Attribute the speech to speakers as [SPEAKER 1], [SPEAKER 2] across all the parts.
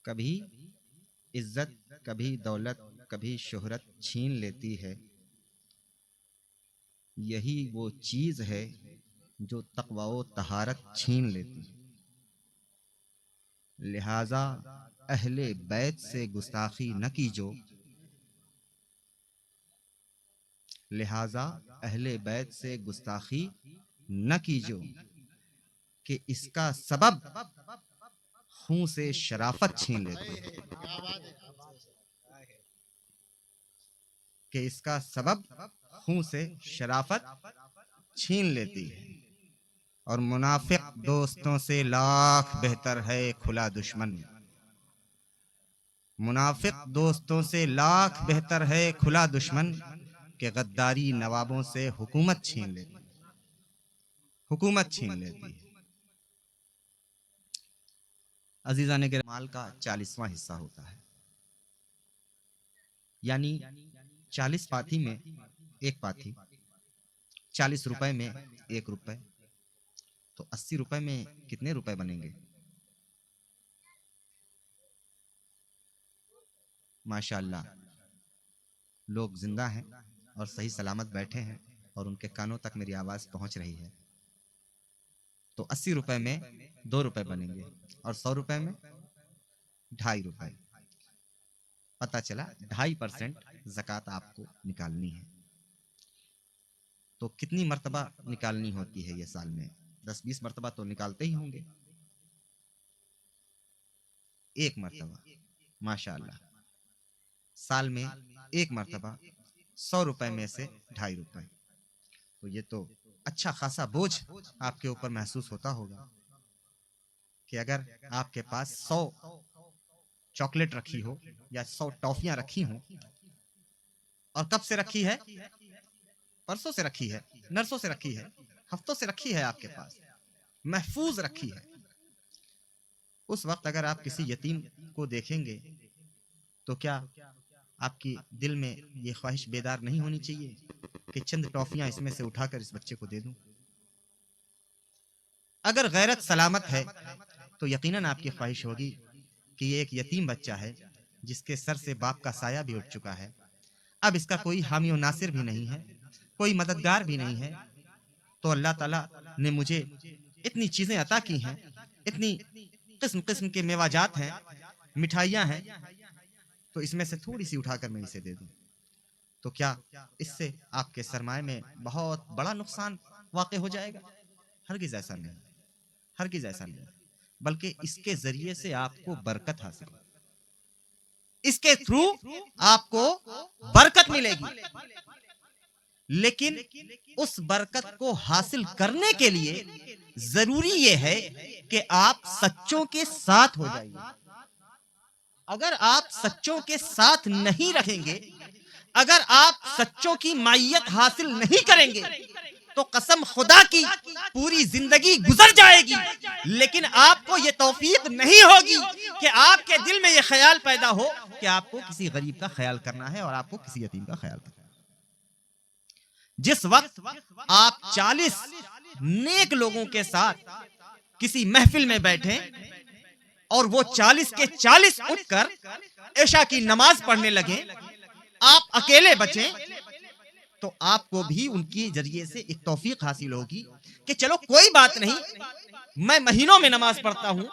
[SPEAKER 1] کبھی عزت، کبھی دولت، کبھی شہرت چھین لیتی ہے، یہی وہ چیز ہے جو تقوی و طہارت چھین لیتی ہے۔ لہذا اہل بیت سے گستاخی نہ کیجو، لہذا اہل بیت سے گستاخی نہ کیجو کہ اس کا سبب خون سے شرافت چھین لیتی ہے، کہ اس کا سبب خون سے شرافت چھین لیتی ہے۔ اور منافق دوستوں سے لاکھ بہتر ہے کھلا دشمن، منافق دوستوں سے لاکھ بہتر ہے کھلا دشمن، کہ غداری نوابوں سے حکومت چھین لیتی ہے، حکومت چھین لیتی ہے۔ عزیزان کے مال کا 40واں حصہ ہوتا ہے، یعنی 40 پاتھی میں ایک پاتھی، 40 روپے میں 1 روپے، تو 80 روپے میں کتنے روپے بنیں گے؟ ماشاءاللہ لوگ زندہ ہیں اور صحیح سلامت بیٹھے ہیں اور ان کے کانوں تک میری آواز پہنچ رہی ہے، تو 80 روپے میں 2 روپے بنیں گے اور 100 روپے میں 2.5 روپے۔ پتہ چلا 2.5% زکوٰۃ آپ کو نکالنی ہے۔ تو کتنی مرتبہ نکالنی ہوتی ہے یہ سال میں؟ 10-20 مرتبہ تو نکالتے ہی ہوں گے۔ 1 مرتبہ، ماشاءاللہ سال میں 1 مرتبہ 100 روپے میں سے 2.5 روپے، تو یہ تو اچھا خاصا بوجھ آپ کے اوپر محسوس ہوتا ہوگا کہ اگر آپ کے پاس 100 چاکلیٹ رکھی ہو یا 100 ٹافیاں رکھی ہوں، اور کب سے رکھی ہے؟ پرسوں سے رکھی ہے، نرسوں سے رکھی ہے، ہفتوں سے رکھی ہے، آپ کے پاس محفوظ رکھی ہے۔ اس وقت اگر آپ کسی یتیم کو دیکھیں گے تو کیا آپ کی دل میں یہ خواہش بیدار نہیں ہونی چاہیے کہ چند ٹافیاں اس میں سے اٹھا کر اس بچے کو دے دوں؟ اگر غیرت سلامت ہے تو یقیناً آپ کی خواہش ہوگی کہ یہ ایک یتیم بچہ ہے جس کے سر سے باپ کا سایہ بھی اٹھ چکا ہے، اب اس کا کوئی حامی و ناصر بھی نہیں ہے، کوئی مددگار بھی نہیں ہے، تو اللہ تعالیٰ نے مجھے اتنی چیزیں عطا کی ہیں، اتنی قسم قسم کے میوہ ہیں، مٹھائیاں ہیں، تو اس میں سے تھوڑی سی اٹھا کر میں اسے دے دوں، تو کیا اس سے آپ کے سرمایہ میں بہت بڑا نقصان واقع ہو جائے گا؟ ہرگز ایسا نہیں، ہرگز ایسا نہیں، بلکہ اس کے ذریعے سے آپ کو برکت حاصل ہے، اس کے تھرو آپ کو برکت ملے گی، لیکن اس برکت کو حاصل کرنے کے لیے ضروری یہ ہے کہ آپ سچوں کے ساتھ ہو جائیے۔ اگر آپ سچوں کے ساتھ نہیں رہیں گے، اگر آپ سچوں کی معیت حاصل نہیں کریں گے تو قسم خدا کی پوری زندگی گزر جائے گی، لیکن آپ کو یہ توفیق نہیں ہوگی کہ آپ کے دل میں یہ خیال پیدا ہو کہ آپ کو کسی غریب کا خیال کرنا ہے اور آپ کو کسی یتیم کا خیال کرنا ہے۔ جس وقت آپ 40 نیک لوگوں کے ساتھ کسی محفل میں بیٹھیں اور وہ 40 کے 40 اٹھ کر عشاء کی نماز پڑھنے لگیں، آپ اکیلے بچیں، تو آپ کو بھی ان کے ذریعے سے ایک توفیق حاصل ہوگی کہ چلو کوئی بات نہیں، میں مہینوں میں نماز پڑھتا ہوں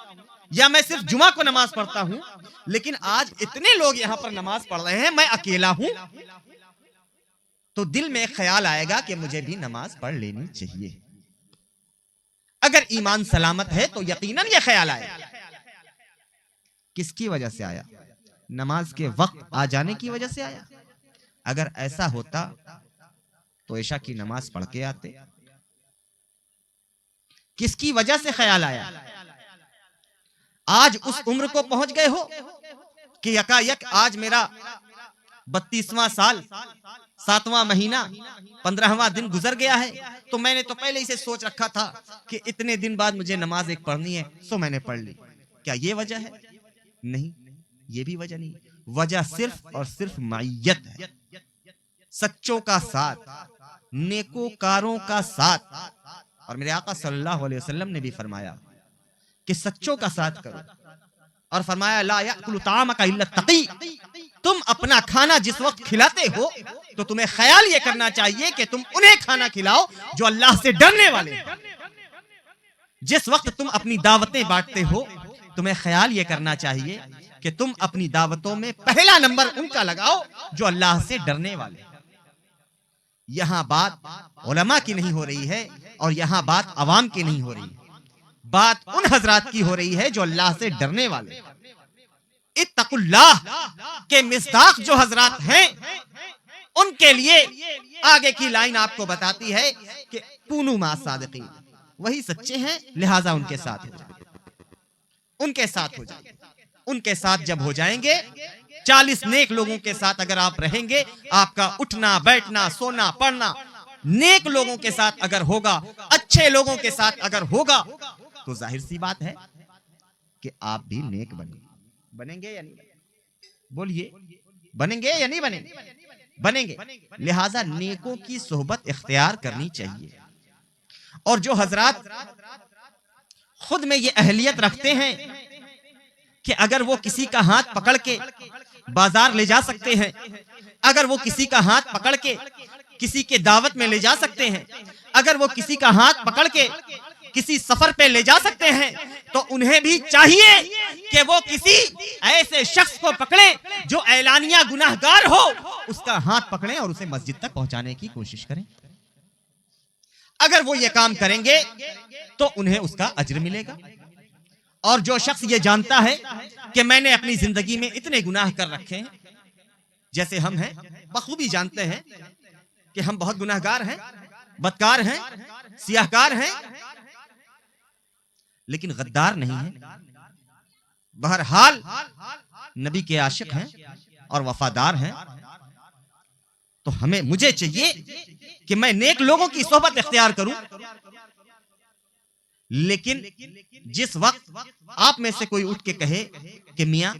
[SPEAKER 1] یا میں صرف جمعہ کو نماز پڑھتا ہوں، لیکن آج اتنے لوگ یہاں پر نماز پڑھ رہے ہیں، میں اکیلا ہوں، تو دل میں خیال آئے گا کہ مجھے بھی نماز پڑھ لینی چاہیے۔ اگر ایمان سلامت ہے تو یقیناً یہ خیال آئے۔ کس کی وجہ سے آیا؟ نماز کے وقت آ جانے کی وجہ سے آیا۔ اگر ایسا ہوتا تو عشاء کی نماز پڑھ کے آتے۔ کس کی وجہ سے خیال آیا؟ آج اس عمر کو پہنچ گئے ہو کہ یکا یک آج میرا 32واں سال، 7واں مہینہ، 15واں دن گزر گیا ہے، تو میں نے تو پہلے ہی سے سوچ رکھا تھا کہ اتنے دن بعد مجھے نماز ایک پڑھنی ہے، سو میں نے پڑھ لی۔ کیا یہ وجہ ہے؟ نہیں، یہ بھی وجہ نہیں، وجہ صرف اور صرف معیت ہے، سچوں کا ساتھ، نیکوکاروں کا ساتھ۔ اور میرے آقا صلی اللہ علیہ وسلم نے بھی فرمایا کہ سچوں کا ساتھ کرو، اور فرمایا لا یأکل طعامک الا التقی، تم اپنا کھانا جس وقت کھلاتے ہو تو تمہیں خیال یہ کرنا چاہیے کہ تم انہیں کھانا کھلاؤ جو اللہ سے ڈرنے والے ہیں۔ جس وقت تم اپنی دعوتیں بانٹتے ہو تمہیں خیال یہ کرنا چاہیے کہ تم اپنی دعوتوں میں پہلا نمبر ان کا لگاؤ جو اللہ سے ڈرنے والے ہیں۔ یہاں بات علماء کی نہیں ہو رہی ہے اور یہاں بات عوام کی نہیں ہو رہی ہے، بات ان حضرات کی ہو رہی ہے جو اللہ سے ڈرنے والے ہیں۔ اتقوا اللہ کے مصداق جو حضرات ہیں ان کے لیے آگے کی لائن آپ کو بتاتی ہے کہ کونوا مع الصادقین، وہی سچے ہیں لہٰذا ان کے ساتھ ہو جائیں، ان کے ساتھ ہو جائیں۔ ان کے ساتھ جب ہو جائیں گے، 40 نیک لوگوں کے ساتھ اگر آپ رہیں گے، آپ کا اٹھنا بیٹھنا سونا پڑھنا نیک لوگوں کے ساتھ اگر ہوگا، اچھے لوگوں کے ساتھ اگر ہوگا، تو ظاہر سی بات ہے کہ آپ بھی نیک بنیں گے یا نہیں بنیں گے؟ بولیے، بنیں گے یا نہیں بنیں گے؟ بنیں گے۔ لہٰذا نیکوں کی صحبت اختیار کرنی چاہیے۔ اور جو حضرات خود میں یہ اہلیت رکھتے ہیں کہ اگر وہ کسی کا ہاتھ پکڑ کے بازار لے جا سکتے ہیں، اگر وہ کسی کا ہاتھ پکڑ کے کسی کے دعوت میں لے جا سکتے ہیں، اگر وہ کسی کا ہاتھ پکڑ کے کسی سفر پہ لے جا سکتے ہیں، تو انہیں بھی چاہیے کہ وہ کسی ایسے شخص کو پکڑیں جو اعلانیہ گناہگار ہو، اس کا ہاتھ پکڑیں اور اسے مسجد تک پہنچانے کی کوشش کریں۔ اگر وہ یہ کام کریں گے تو انہیں اس کا اجر ملے گا۔ اور جو شخص یہ جانتا ہے کہ میں نے اپنی زندگی میں اتنے گناہ کر رکھے ہیں، جیسے ہم ہیں بخوبی جانتے ہیں کہ ہم بہت گناہگار ہیں، بدکار ہیں، سیاہکار ہیں، لیکن غدار نہیں ہیں، بہرحال نبی کے عاشق ہیں اور وفادار ہیں۔ تو مجھے چاہیے کہ میں نیک لوگوں کی صحبت اختیار کروں، لیکن جس وقت آپ میں سے کوئی اٹھ کے کہے کہ میاں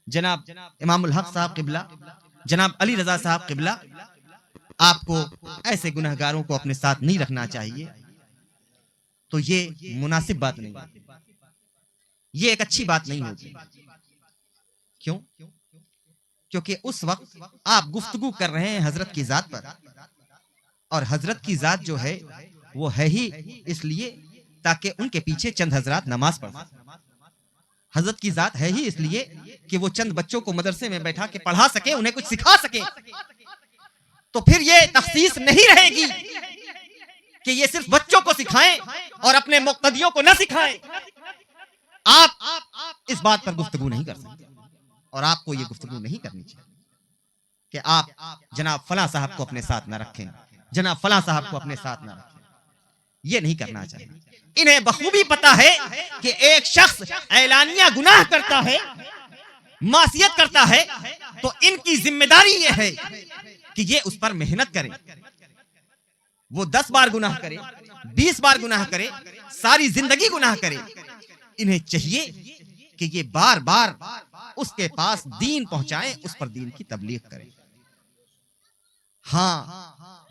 [SPEAKER 1] جناب امام الحق صاحب قبلہ، جناب علی رضا صاحب قبلہ، آپ کو ایسے گنہگاروں کو اپنے ساتھ نہیں رکھنا چاہیے، تو یہ مناسب بات نہیں ہے، یہ ایک اچھی بات نہیں ہوگی۔ کیوں؟ کیونکہ اس وقت آپ گفتگو کر رہے ہیں حضرت کی ذات پر، اور حضرت کی ذات جو ہے وہ ہے ہی اس لیے تاکہ ان کے پیچھے چند حضرات نماز پڑھیں۔ حضرت کی ذات ہے ہی اس لیے کہ وہ چند بچوں کو مدرسے میں بیٹھا کے پڑھا سکے، انہیں کچھ سکھا سکے۔ تو پھر یہ تخصیص نہیں رہے گی کہ یہ صرف بچوں کو سکھائیں اور اپنے مقتدیوں کو نہ سکھائیں۔ آپ اس بات پر گفتگو نہیں کر سکتے، اور آپ کو یہ گفتگو نہیں کرنی چاہیے کہ آپ جناب فلاں صاحب کو اپنے ساتھ نہ رکھیں، جناب فلاں صاحب کو اپنے ساتھ نہ رکھیں، یہ نہیں کرنا چاہیے۔ انہیں بخوبی پتا ہے کہ ایک شخص اعلانیہ گناہ کرتا ہے، معصیت کرتا ہے، تو ان کی ذمہ داری یہ ہے کہ یہ اس پر محنت کرے۔ وہ 10 بار گناہ کرے، 20 بار گناہ کرے، ساری زندگی گناہ کرے، انہیں چاہیے کہ یہ بار بار اس کے پاس دین پہنچائیں، اس پر دین کی تبلیغ کریں۔ ہاں،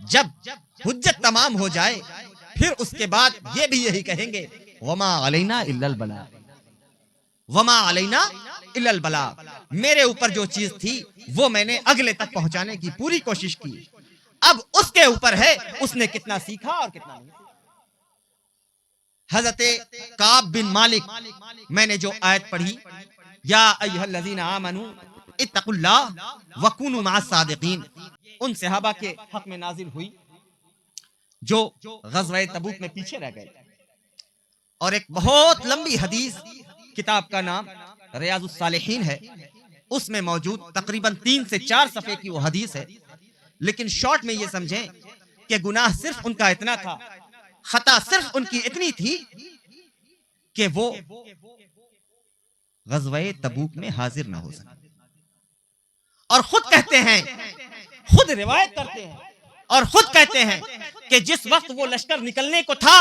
[SPEAKER 1] جب حجت تمام ہو جائے پھر اس کے بعد یہ بھی یہی کہیں گے وما علینا الا البلاغ، وما علینا الا البلاغ، میرے اوپر جو چیز تھی وہ میں نے اگلے تک پہنچانے کی پوری کوشش کی، اب اس کے اوپر ہے اس نے کتنا سیکھا اور کتنا نہیں۔ حضرت کعب بن مالک، میں نے جو آیت پڑھی یا ایھا الذین آمنوا اتقوا اللہ وکونوا مع الصادقین، ان صحابہ کے حق میں نازل ہوئی جو غزوہ تبوک میں پیچھے رہ گئے، اور ایک بہت لمبی حدیث، کتاب کا نام ریاض الصالحین ہے، اس میں موجود تقریباً 3 سے 4 صفحے کی وہ حدیث ہے، لیکن شارٹ میں یہ سمجھیں کہ گناہ صرف ان کا اتنا تھا، خطا صرف ان کی اتنی تھی کہ وہ غزوہ تبوک میں حاضر نہ ہو سکے، اور خود کہتے ہیں، خود روایت کرتے ہیں اور خود کہتے ہیں کہ جس وقت وہ لشکر نکلنے کو تھا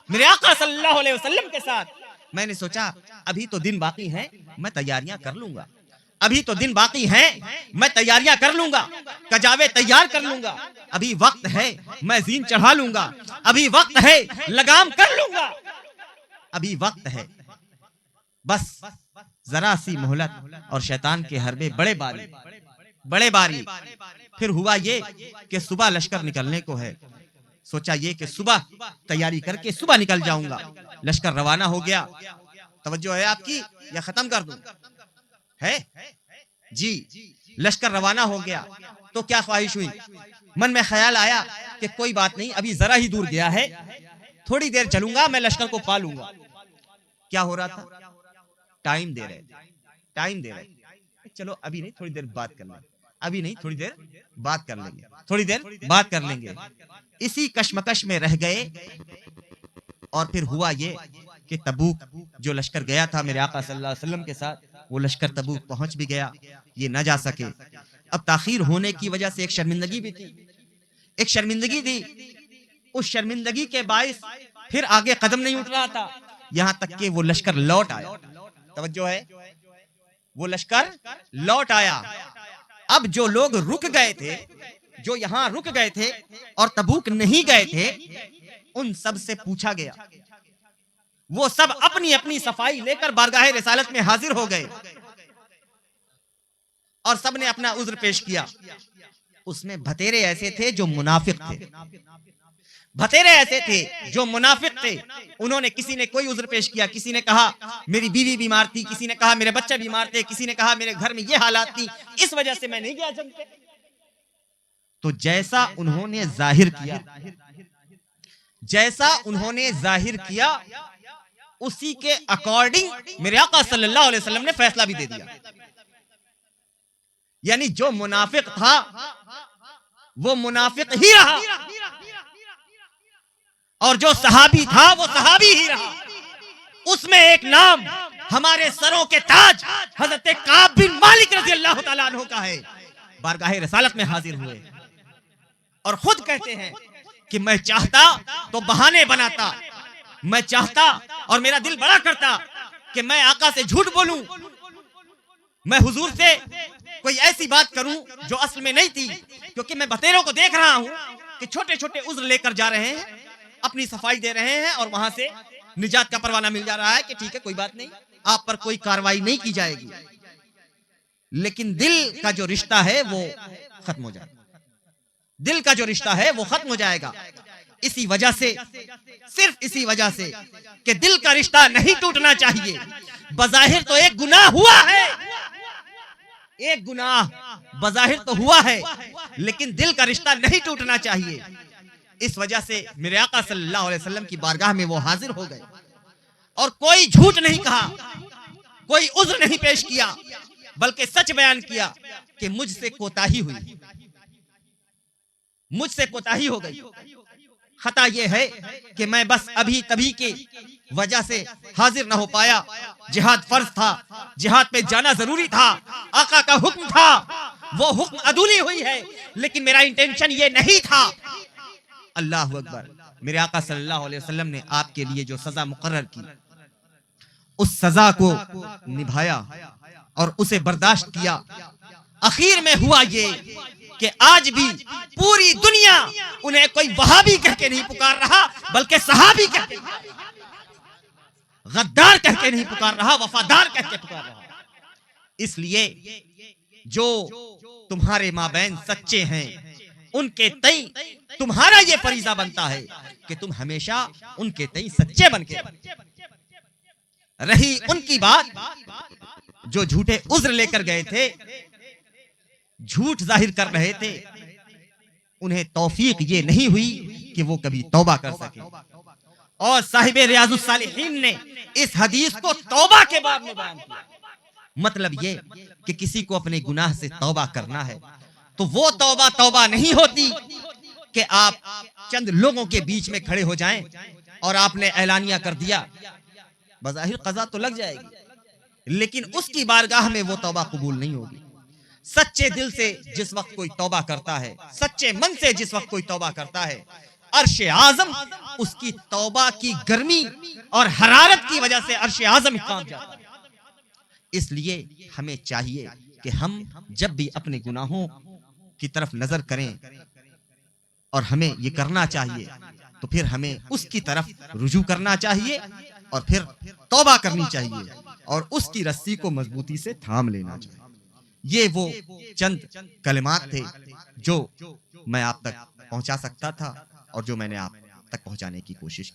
[SPEAKER 1] میرے آقا صلی اللہ علیہ وسلم کے ساتھ، میں نے سوچا ابھی تو دن باقی ہیں، میں تیاریاں کر لوں گا، ابھی تو دن باقی ہیں، میں تیاریاں کر لوں گا، کجاوے تیار کر لوں گا، ابھی وقت ہے، میں زین چڑھا لوں گا، ابھی وقت ہے، لگام کر لوں گا، ابھی وقت ہے۔ بس ذرا سی مہلت اور شیطان کے حربے بڑے باری. پھر ہوا یہ کہ صبح لشکر نکلنے کو ہے. سوچا یہ کہ صبح تیاری کر کے صبح نکل جاؤں گا. لشکر روانہ ہو گیا. توجہ ہے آپ کی یا ختم کر دوں؟ ہے جی. لشکر روانہ ہو گیا تو کیا خواہش ہوئی؟ من میں خیال آیا کہ کوئی بات نہیں، ابھی ذرا ہی دور گیا ہے، تھوڑی دیر چلوں گا، میں لشکر کو پا لوں گا. کیا ہو رہا تھا؟ ٹائم دے رہے. چلو ابھی نہیں، تھوڑی دیر بات کر لیں گے. ابھی نہیں، تھوڑی دیر بات کر لیں گے. اسی کشمکش میں رہ گئے. اور پھر ہوا یہ کہ تبوک جو لشکر گیا تھا میرے آقا صلی اللہ علیہ وسلم کے ساتھ، وہ لشکر تبوک پہنچ بھی گیا. یہ نہ جا سکے. اب تاخیر ہونے کی وجہ سے ایک شرمندگی بھی تھی، ایک شرمندگی تھی. اس شرمندگی کے باعث پھر آگے قدم نہیں اٹھ رہا تھا، یہاں تک کہ وہ لشکر لوٹ آیا. توجہ ہے، وہ لشکر لوٹ آیا. اب جو لوگ رک گئے تھے، جو یہاں رک گئے تھے اور تبوک نہیں گئے تھے، ان سب سے پوچھا گیا. وہ سب اپنی اپنی صفائی لے کر بارگاہ رسالت میں حاضر ہو گئے اور سب نے اپنا عذر پیش کیا. اس میں بھتیرے ایسے تھے جو منافق تھے. انہوں نے کسی نے کوئی عذر پیش کیا. کسی نے کہا میری بیوی بیمار تھی، کسی نے کہا میرے بچہ بیمار تھے، کسی نے کہا میرے گھر میں یہ حالات تھی، اس وجہ سے میں نہیں گیا جنگ پہ. تو جیسا انہوں نے ظاہر کیا اسی کے اکارڈنگ میرے آقا صلی اللہ علیہ وسلم نے فیصلہ بھی دے دیا. یعنی جو منافق تھا وہ منافق ہی رہا، اور جو صحابی تھا وہ صحابی ہی رہا. اس میں ایک نام ہمارے سروں کے تاج حضرت کعب بن مالک رضی اللہ تعالیٰ عنہ کا ہے. بارگاہ رسالت میں حاضر ہوئے اور خود کہتے ہیں کہ میں چاہتا تو بہانے بناتا، میں چاہتا اور میرا دل بڑا کرتا کہ میں آقا سے جھوٹ بولوں، میں حضور سے کوئی ایسی بات کروں جو اصل میں نہیں تھی. کیونکہ میں بتیروں کو دیکھ رہا ہوں کہ چھوٹے چھوٹے عذر لے کر جا رہے ہیں، اپنی صفائی دے رہے ہیں، اور وہاں سے نجات کا پروانہ مل جا رہا ہے کہ ٹھیک ہے کوئی بات نہیں، آپ پر کوئی کاروائی نہیں کی جائے گی. لیکن دل کا جو رشتہ ہے وہ ختم ہو جائے گا. دل کا جو رشتہ ہے وہ ختم ہو جائے گا. اسی وجہ سے، صرف اسی وجہ سے کہ دل کا رشتہ نہیں ٹوٹنا چاہیے. بظاہر تو ایک گناہ ہوا ہے، ایک گناہ بظاہر تو ہوا ہے، لیکن دل کا رشتہ نہیں ٹوٹنا چاہیے. اس وجہ سے میرے آقا صلی اللہ علیہ وسلم کی بارگاہ میں وہ حاضر ہو گئے اور کوئی جھوٹ نہیں کہا، کوئی عذر نہیں پیش کیا، بلکہ سچ بیان کیا کہ مجھ سے کوتاہی ہوئی، مجھ سے کوتاہی ہو گئی. خطا یہ ہے کہ میں بس ابھی تبھی کی وجہ سے حاضر نہ ہو پایا. جہاد فرض تھا، جہاد پہ جانا ضروری تھا، آقا کا حکم تھا، وہ حکم عدولی ہوئی ہے، لیکن میرا انٹینشن یہ نہیں تھا. اللہ اکبر. میرے آقا صلی اللہ علیہ وسلم نے آپ کے لیے جو سزا مقرر کی، اس سزا کو نبھایا اور اسے برداشت کیا. اخیر میں ہوا یہ کہ آج بھی پوری دنیا انہیں کوئی وہابی کہہ کے نہیں پکار رہا، بلکہ صحابی کہہ کے، غدار کہہ کے نہیں پکار رہا، وفادار کہہ کے پکار رہا. اس لیے جو تمہارے مابین سچے ہیں ان کے تئیں تمہارا یہ فریضہ بنتا ہے کہ تم ہمیشہ ان کے تئیں سچے بن کے. رہی ان کی بات جو جھوٹے عذر لے کر گئے تھے، جھوٹ ظاہر کر رہے تھے، انہیں توفیق یہ نہیں ہوئی کہ وہ کبھی توبہ کر سکے. اور صاحب ریاض الصالحین نے اس حدیث کو توبہ کے باب میں بیان کیا. مطلب یہ کہ کسی کو اپنے گناہ سے توبہ کرنا ہے تو وہ توبہ نہیں ہوتی کہ آپ چند لوگوں کے بیچ میں کھڑے ہو جائیں اور آپ نے اعلانیہ کر دیا. بظاہر قضا تو لگ جائے گی، لیکن اس کی بارگاہ میں وہ توبہ قبول نہیں ہوگی. سچے دل سے جس وقت کوئی توبہ کرتا ہے، سچے من سے جس وقت کوئی توبہ کرتا ہے، عرش اعظم اس کی توبہ کی گرمی اور حرارت کی وجہ سے عرش اعظم کانپ جاتا ہے. اس لیے ہمیں چاہیے کہ ہم جب بھی اپنے گناہوں کی طرف نظر کریں، اور ہمیں یہ کرنا چاہیے، تو پھر ہمیں اس کی طرف رجوع کرنا چاہیے اور پھر توبہ کرنی چاہیے. اور اس کی رسی کو مضبوطی سے تھام لینا چاہیے۔ یہ وہ چند کلمات تھے جو میں آپ تک پہنچا سکتا تھا اور جو میں نے آپ تک پہنچانے کی کوشش کی۔